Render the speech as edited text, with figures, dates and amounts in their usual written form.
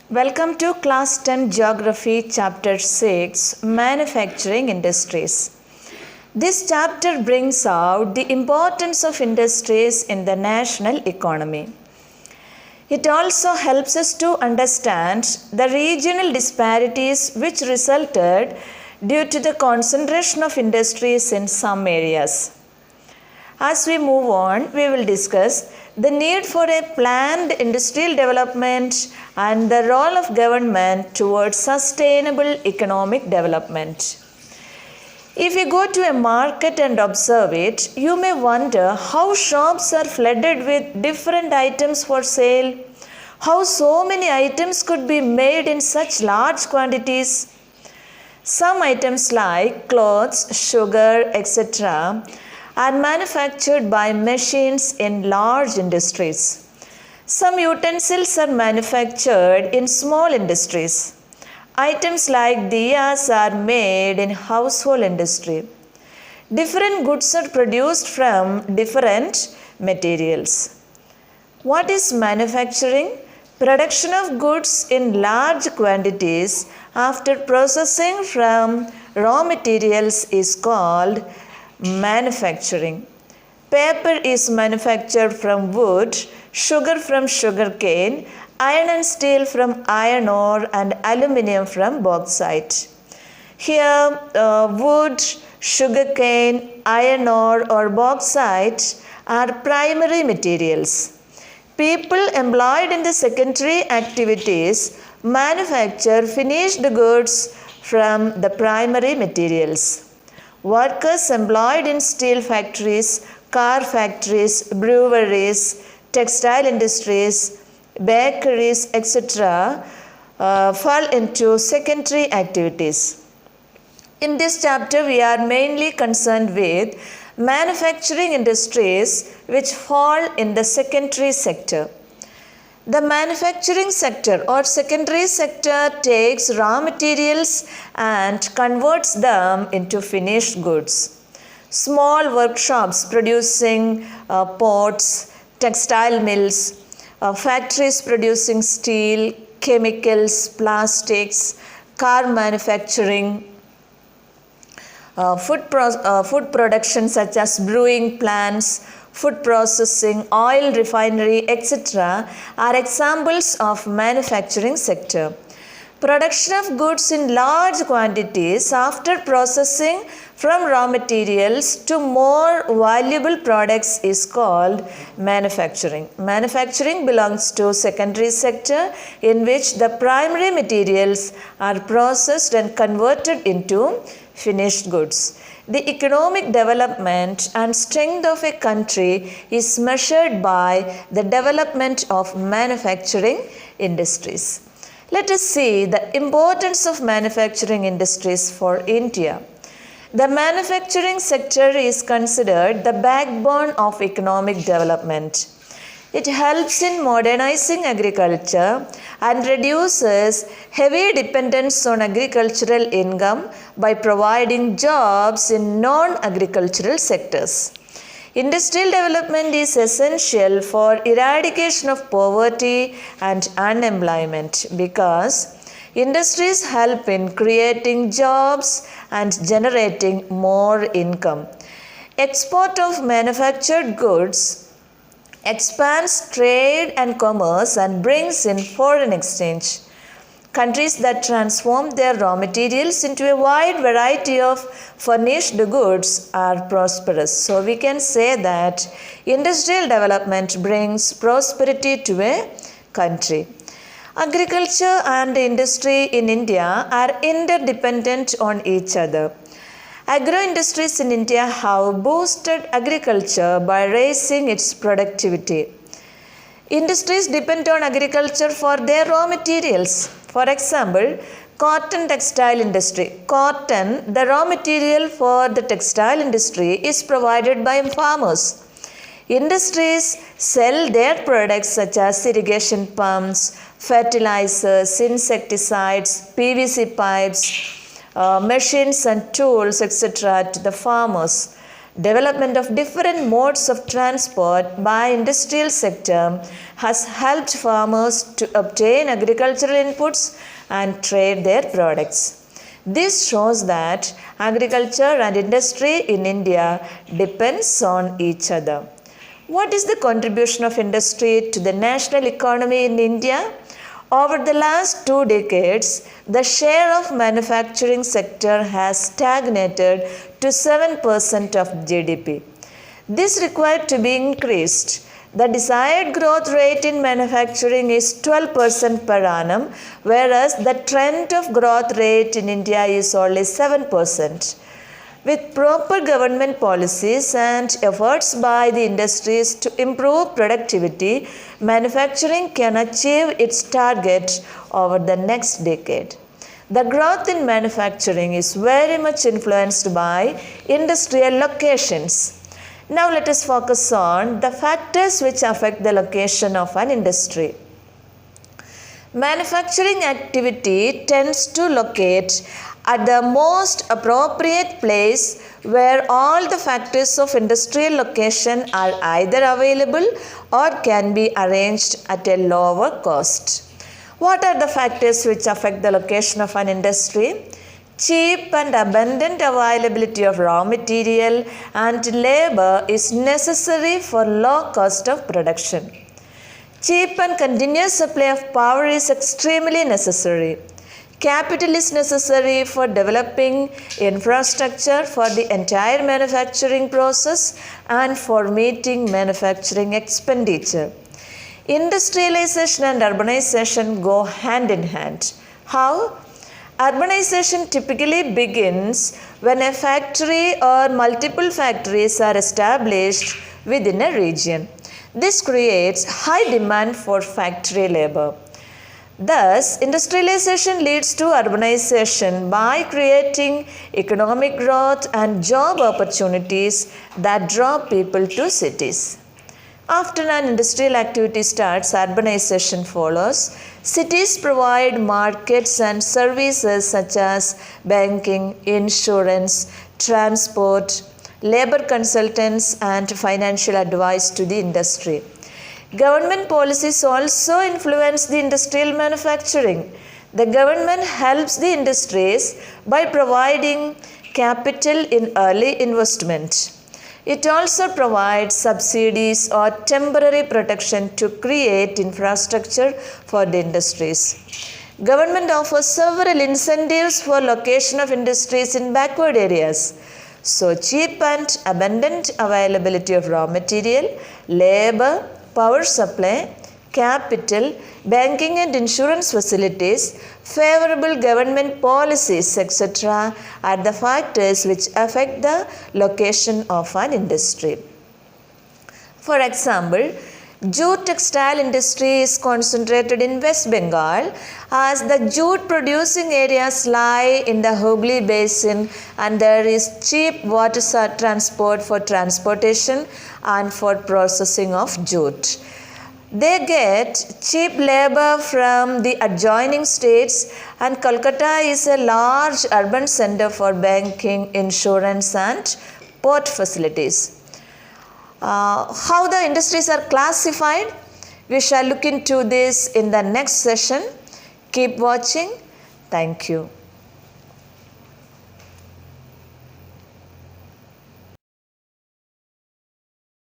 Welcome to Class 10 Geography Chapter 6 Manufacturing Industries. This chapter brings out the importance of industries in the national economy. It also helps us to understand the regional disparities which resulted due to the concentration of industries in some areas. As we move on, we will discuss the need for a planned industrial development and the role of government towards sustainable economic development. If you go to a market and observe it, you may wonder how shops are flooded with different items for sale, how so many items could be made in such large quantities. Some items like clothes, sugar, etc. are manufactured by machines in large industries. Some utensils are manufactured in small industries. Items like diyas are made in household industry. Different goods are produced from different materials. What is manufacturing? Production of goods in large quantities after processing from raw materials is called manufacturing. Paper is manufactured from wood, sugar from sugarcane, iron and steel from iron ore, and aluminium from bauxite. Here, wood, sugarcane, iron ore, or bauxite are primary materials. People employed in the secondary activities manufacture finished goods from the primary materials. Workers employed in steel factories, car factories, breweries, textile industries, bakeries, etc. Fall into secondary activities. In this chapter, we are mainly concerned with manufacturing industries which fall in the secondary sector. The manufacturing sector or secondary sector takes raw materials and converts them into finished goods. Small workshops producing pots, textile mills, factories producing steel, chemicals, plastics, car manufacturing, food production such as brewing plants, food processing, oil refinery, etc. are examples of manufacturing sector. Production of goods in large quantities after processing from raw materials to more valuable products is called manufacturing. Manufacturing belongs to secondary sector in which the primary materials are processed and converted into finished goods. The economic development and strength of a country is measured by the development of manufacturing industries. Let us see the importance of manufacturing industries for India. The manufacturing sector is considered the backbone of economic development. It helps in modernizing agriculture and reduces heavy dependence on agricultural income by providing jobs in non-agricultural sectors. Industrial development is essential for eradication of poverty and unemployment because industries help in creating jobs and generating more income. Export of manufactured goods expands trade and commerce and brings in foreign exchange. Countries that transform their raw materials into a wide variety of furnished goods are prosperous. So we can say that industrial development brings prosperity to a country. Agriculture and industry in India are interdependent on each other. Agro-industries in India have boosted agriculture by raising its productivity. Industries depend on agriculture for their raw materials. For example, cotton textile industry. Cotton, the raw material for the textile industry, is provided by farmers. Industries sell their products such as irrigation pumps, fertilizers, insecticides, PVC pipes, machines and tools, etc. to the farmers. Development of different modes of transport by industrial sector has helped farmers to obtain agricultural inputs and trade their products. This shows that agriculture and industry in India depends on each other. What is the contribution of industry to the national economy in India? Over the last 2 decades, the share of manufacturing sector has stagnated to 7% of GDP. This required to be increased. The desired growth rate in manufacturing is 12% per annum, whereas the trend of growth rate in India is only 7%. With proper government policies and efforts by the industries to improve productivity, manufacturing can achieve its target over the next decade. The growth in manufacturing is very much influenced by industrial locations. Now let us focus on the factors which affect the location of an industry. Manufacturing activity tends to locate at the most appropriate place where all the factors of industrial location are either available or can be arranged at a lower cost. What are the factors which affect the location of an industry? Cheap and abundant availability of raw material and labor is necessary for low cost of production. Cheap and continuous supply of power is extremely necessary. Capital is necessary for developing infrastructure for the entire manufacturing process and for meeting manufacturing expenditure. Industrialization and urbanization go hand in hand. How? Urbanization typically begins when a factory or multiple factories are established within a region. This creates high demand for factory labor. Thus, industrialization leads to urbanization by creating economic growth and job opportunities that draw people to cities. After an industrial activity starts, urbanization follows. Cities provide markets and services such as banking, insurance, transport, labor consultants, and financial advice to the industry. Government policies also influence the industrial manufacturing. The government helps the industries by providing capital in early investment. It also provides subsidies or temporary protection to create infrastructure for the industries. Government offers several incentives for location of industries in backward areas. So, cheap and abundant availability of raw material, labor, power supply, capital, banking and insurance facilities, favorable government policies, etc. are the factors which affect the location of an industry. For example, jute textile industry is concentrated in West Bengal as the jute producing areas lie in the Hooghly basin and there is cheap water transport for transportation and for processing of jute. They get cheap labor from the adjoining states, and Kolkata is a large urban center for banking, insurance and port facilities. How the industries are classified? We shall look into this in the next session. Keep watching. Thank you.